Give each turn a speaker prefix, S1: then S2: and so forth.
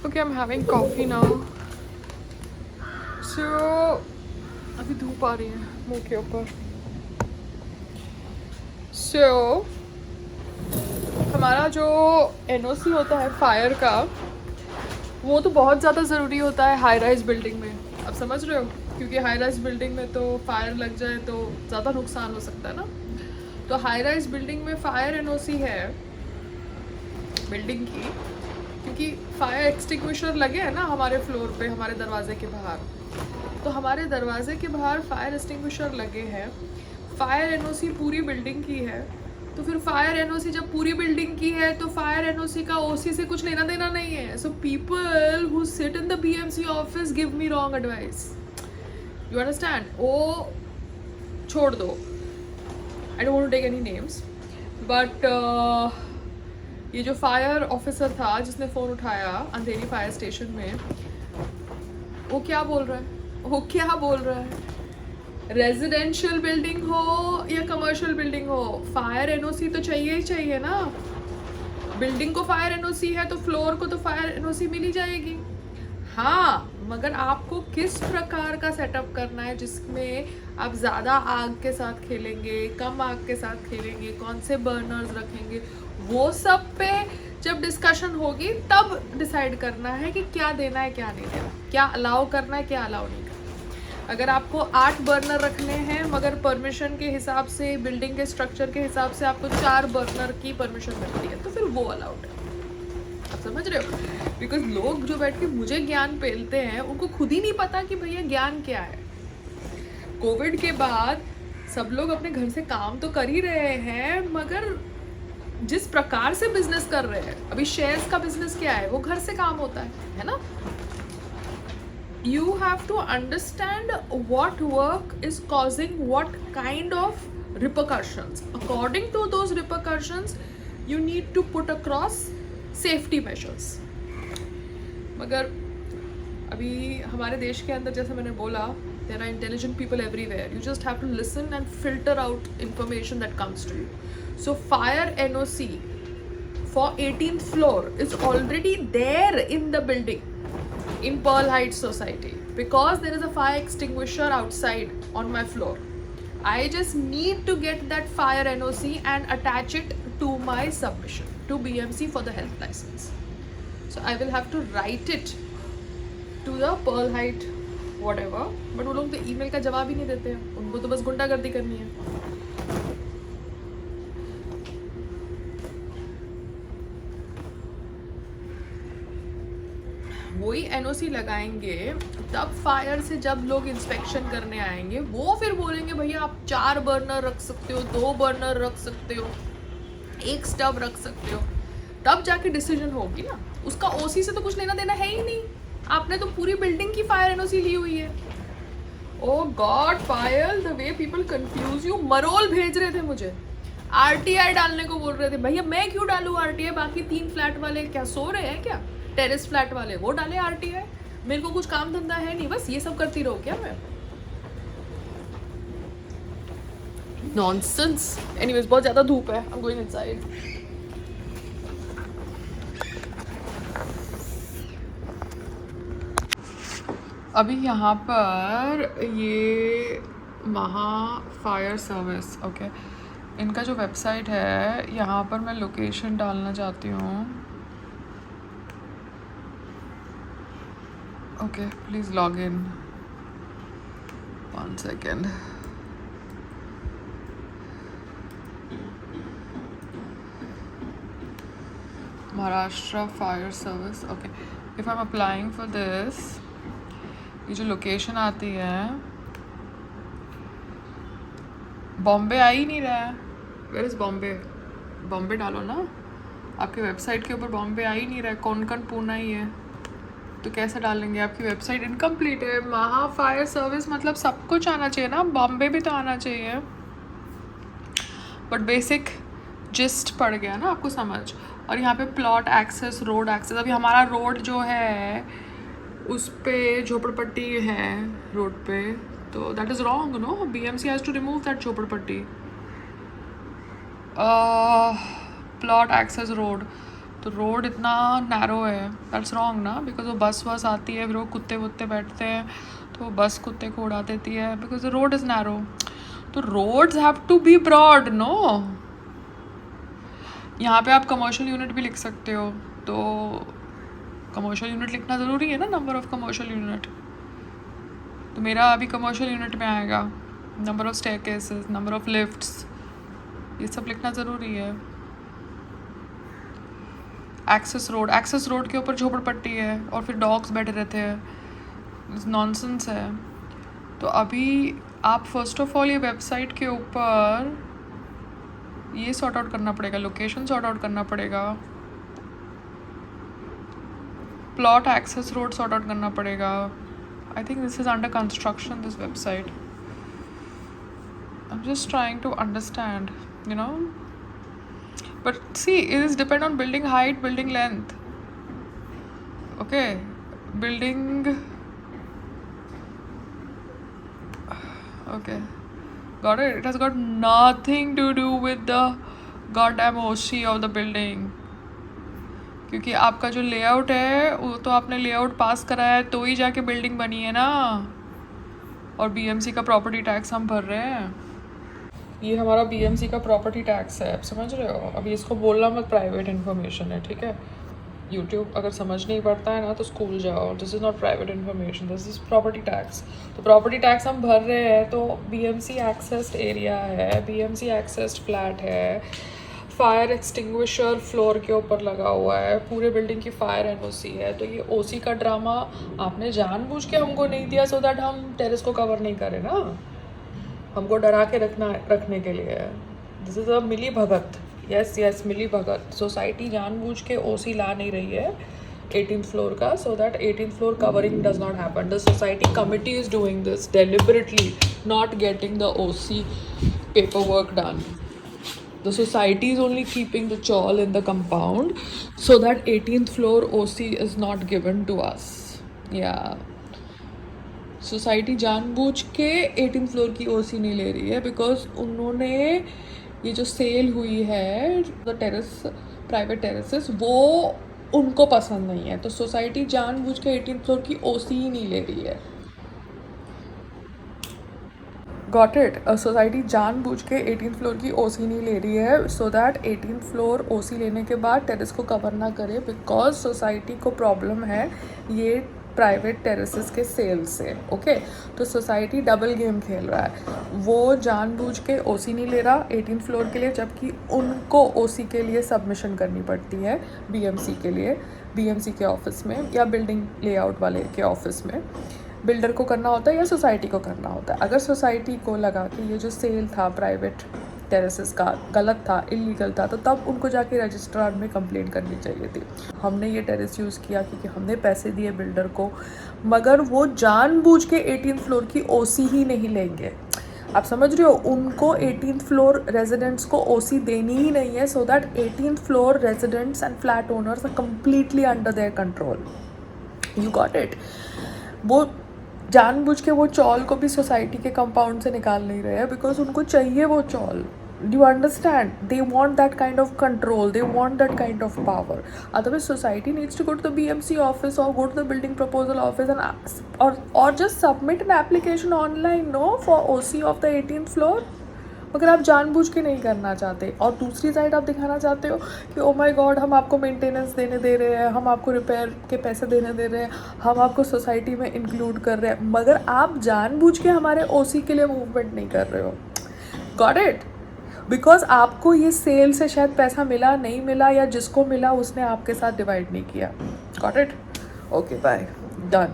S1: Okay, I'm having coffee now. So अभी धूप आ रही है मुंह के ऊपर. So हमारा जो NOC होता है फायर का, वो तो बहुत ज़्यादा ज़रूरी होता है हाई राइज बिल्डिंग में. आप समझ रहे हो, क्योंकि हाई राइज बिल्डिंग में तो फायर लग जाए तो ज़्यादा नुकसान हो सकता है ना. तो हाई राइज बिल्डिंग में फायर NOC है बिल्डिंग की, क्योंकि फायर एक्सटिंग्विशर लगे हैं ना हमारे फ्लोर पे, हमारे दरवाजे के बाहर. तो हमारे दरवाजे के बाहर फायर एक्सटिंग्विशर लगे हैं. फायर NOC पूरी बिल्डिंग की है. तो फिर फायर NOC जब पूरी बिल्डिंग की है तो फायर NOC का OC से कुछ लेना देना नहीं है. So people who sit in the BMC office give me wrong advice. You understand? वो छोड़ दो. I don't want to take any names, but ये जो फायर ऑफिसर था जिसने फ़ोन उठाया अंधेरी फायर स्टेशन में, वो क्या बोल रहा है? रेजिडेंशियल बिल्डिंग हो या कमर्शियल बिल्डिंग हो, फायर NOC तो चाहिए ही चाहिए ना. बिल्डिंग को फायर NOC है तो फ्लोर को तो फायर NOC मिल ही जाएगी. हाँ, मगर आपको किस प्रकार का सेटअप करना है जिसमें आप ज़्यादा आग के साथ खेलेंगे, कम आग के साथ खेलेंगे, कौन से बर्नर्स रखेंगे, वो सब पे जब डिस्कशन होगी तब डिसाइड करना है कि क्या देना है क्या नहीं देना, क्या अलाउ करना है क्या अलाउ नहीं करना. अगर आपको 8 बर्नर रखने हैं मगर परमिशन के हिसाब से, बिल्डिंग के स्ट्रक्चर के हिसाब से आपको 4 बर्नर की परमिशन मिलती है तो फिर वो अलाउड है. आप समझ रहे हो? बिकॉज लोग जो बैठ के मुझे ज्ञान पेलते हैं उनको खुद ही नहीं पता कि भैया ज्ञान क्या है. कोविड के बाद सब लोग अपने घर से काम तो कर ही रहे हैं, मगर जिस प्रकार से बिजनेस कर रहे हैं, अभी शेयर्स का बिजनेस क्या है, वो घर से काम होता है ना. You have to understand what work is causing what kind of repercussions. According to those repercussions, you need to put across safety measures. मगर अभी हमारे देश के अंदर जैसे मैंने बोला, there are intelligent people everywhere. You just have to listen and filter out information that comes to you. So fire NOC for 18th floor is already there in the building in Pearl Heights Society, because there is a fire extinguisher outside on my floor. I just need to get that fire NOC and attach it to my submission to BMC for the health license. So I will have to write it to the Pearl Height whatever, but वो लोग तो email का जवाब ही नहीं देते हैं, उनको तो बस गुंडागर्दी करनी है. वही NOC लगाएंगे तब फायर से जब लोग इंस्पेक्शन करने आएंगे वो फिर बोलेंगे भैया आप 4 बर्नर रख सकते हो, 2 बर्नर रख सकते हो, 1 स्टव रख सकते हो, तब जाके डिसीजन होगी ना. उसका OC से तो कुछ लेना देना है ही नहीं. आपने तो पूरी बिल्डिंग की फायर NOC ली हुई है. Oh god Payal, the way people confuse you. Marol भेज रहे थे मुझे, RTI डालने को बोल रहे थे. भैया मैं क्यों डालूँ RTI? बाकी 3 फ्लैट वाले क्या सो रहे हैं क्या? टेरेस फ्लैट वाले वो डाले RTI. मेरे को कुछ काम धंधा है नहीं, बस ये सब करती रहो क्या मैं? नॉनसेंस. एनीवेज बहुत ज़्यादा धूप है. I am going inside. अभी यहाँ पर ये महा फायर सर्विस, ओके, इनका जो वेबसाइट है, यहाँ पर मैं लोकेशन डालना चाहती हूँ. Okay, please log in. 1 second. Maharashtra Fire Service. Okay. If I'm applying for this, ये जो लोकेशन आती है, बॉम्बे आ ही नहीं रहा है. Where is Bombay? बॉम्बे डालो ना. आपके वेबसाइट के ऊपर बॉम्बे आ ही नहीं रहा है. कोंकण पूना ही है. तो कैसे डालेंगे? आपकी वेबसाइट इनकम्प्लीट है. महा फायर सर्विस मतलब सब कुछ आना चाहिए ना, बॉम्बे भी तो आना चाहिए. बट बेसिक जिस्ट पड़ गया ना आपको समझ. और यहाँ पे प्लॉट एक्सेस, रोड एक्सेस. अभी हमारा रोड जो है उस पे झोपड़पट्टी है रोड पे, तो that is wrong no. BMC has to remove that झोपड़पट्टी. Plot access road. तो रोड इतना नैरो है, दैट्स रॉन्ग ना, बिकॉज वो बस आती है, फिर वो कुत्ते वुत्ते बैठते हैं तो वो बस कुत्ते को उड़ा देती है, because the road is narrow. तो roads have to be broad, no. यहाँ पे आप कमर्शियल यूनिट भी लिख सकते हो, तो कमर्शियल यूनिट लिखना ज़रूरी है ना, नंबर ऑफ़ कमर्शियल यूनिट. तो मेरा अभी कमर्शियल यूनिट में आएगा number of staircases, number of lifts, ये सब लिखना ज़रूरी है. एक्सेस रोड के ऊपर झोपड़पट्टी है और फिर डॉग्स बैठे रहते हैं, नॉनसेंस है. तो अभी आप फर्स्ट ऑफ ऑल ये वेबसाइट के ऊपर ये सॉर्ट आउट करना पड़ेगा, लोकेशन सॉर्ट आउट करना पड़ेगा, plot access road sort out करना पड़ेगा. I think this is under construction, this website. I am just trying to understand, you know. But see, it is depend on building height, building length. Okay, building. Okay, got it. It has got nothing to do with the goddamn OC of the building. क्योंकि आपका जो layout है वो तो आपने layout पास कराया है तो ही जाके बिल्डिंग बनी है ना, और बीएमसी का प्रॉपर्टी टैक्स हम भर रहे हैं. ये हमारा बीएमसी का प्रॉपर्टी टैक्स है, आप समझ रहे हो. अभी इसको बोलना मत प्राइवेट इन्फॉर्मेशन है, ठीक है. यूट्यूब अगर समझ नहीं पड़ता है ना तो स्कूल जाओ. This is not private information, this is property tax. तो प्रॉपर्टी टैक्स हम भर रहे हैं, तो बीएमसी एक्सेस्ड एरिया है, बीएमसी एक्सेस्ड फ्लैट है, फायर एक्सटिंग्विशर फ्लोर के ऊपर लगा हुआ है, पूरे बिल्डिंग की फायर एनओसी है. तो ये ओसी का ड्रामा आपने जानबूझ के हमको नहीं दिया सो दैट हम टेरेस को कवर नहीं करें ना, हमको डरा के रखने के लिए. दिस इज़ अ मिली भगत. यस मिली भगत. सोसाइटी जानबूझ के ओसी ला नहीं रही है 18th फ्लोर का, सो that 18th floor covering does not happen. The society committee is doing this deliberately, not getting the OC paper work done. The society is only keeping the chawl in the compound so that 18th floor OC is not given to us. Yeah. Society जानबूझ के 18th floor की ओसी नहीं ले रही है, because उन्होंने ये जो सेल हुई है द टेरेस, प्राइवेट टेरेसेस, वो उनको पसंद नहीं है. तो सोसाइटी जानबूझ के 18th फ्लोर की ओसी ही नहीं ले रही है. Got it. सोसाइटी जानबूझ के 18th फ्लोर की ओसी नहीं ले रही है सो दैट 18th फ्लोर ओसी लेने के बाद टेरेस को कवर ना करे, बिकॉज सोसाइटी को प्रॉब्लम है ये प्राइवेट टेरेसेस के सेल से. ओके, तो सोसाइटी डबल गेम खेल रहा है. वो जानबूझ के ओसी नहीं ले रहा 18th फ्लोर के लिए, जबकि उनको ओसी के लिए सबमिशन करनी पड़ती है बीएमसी के लिए, बीएमसी के ऑफिस में या बिल्डिंग लेआउट वाले के ऑफिस में. बिल्डर को करना होता है या सोसाइटी को करना होता है. अगर सोसाइटी को लगा कि ये जो सेल था प्राइवेट टेरेसेस का गलत था, इलीगल था, तो तब उनको जाके रजिस्ट्रार में कंप्लेंट करनी चाहिए थी. हमने ये टेरेस यूज़ किया क्योंकि हमने पैसे दिए बिल्डर को, मगर वो जानबूझ के 18th फ्लोर की ओसी ही नहीं लेंगे. आप समझ रहे हो, उनको 18th फ्लोर रेजिडेंट्स को ओसी देनी ही नहीं है, so that 18th floor residents and flat owners are completely under their control. You got it. वो जानबूझ के वो चॉल को भी सोसाइटी के कंपाउंड से निकाल नहीं रहे हैं, बिकॉज उनको चाहिए वो chawl. Do you understand? They want that kind of control. They want that kind of power. Otherwise, society needs to go to the BMC office or go to the building proposal office and ask, or just submit an application online, no, for OC of the 18th floor. अगर आप जानबूझ के नहीं करना चाहते और दूसरी side आप दिखाना चाहते हो कि ओ माय गॉड हम आपको मेंटेनेंस देने दे रहे हैं, हम आपको रिपेयर के पैसे देने दे रहे हैं, हम आपको सोसाइटी में इंक्लूड कर रहे हैं, मगर आप जानबूझ के हमारे ओसी के लिए मूवमेंट नहीं कर रहे हो. Got it. बिकॉज आपको ये सेल से शायद पैसा मिला, नहीं मिला, या जिसको मिला उसने आपके साथ डिवाइड नहीं किया. Got it. Okay, bye, done.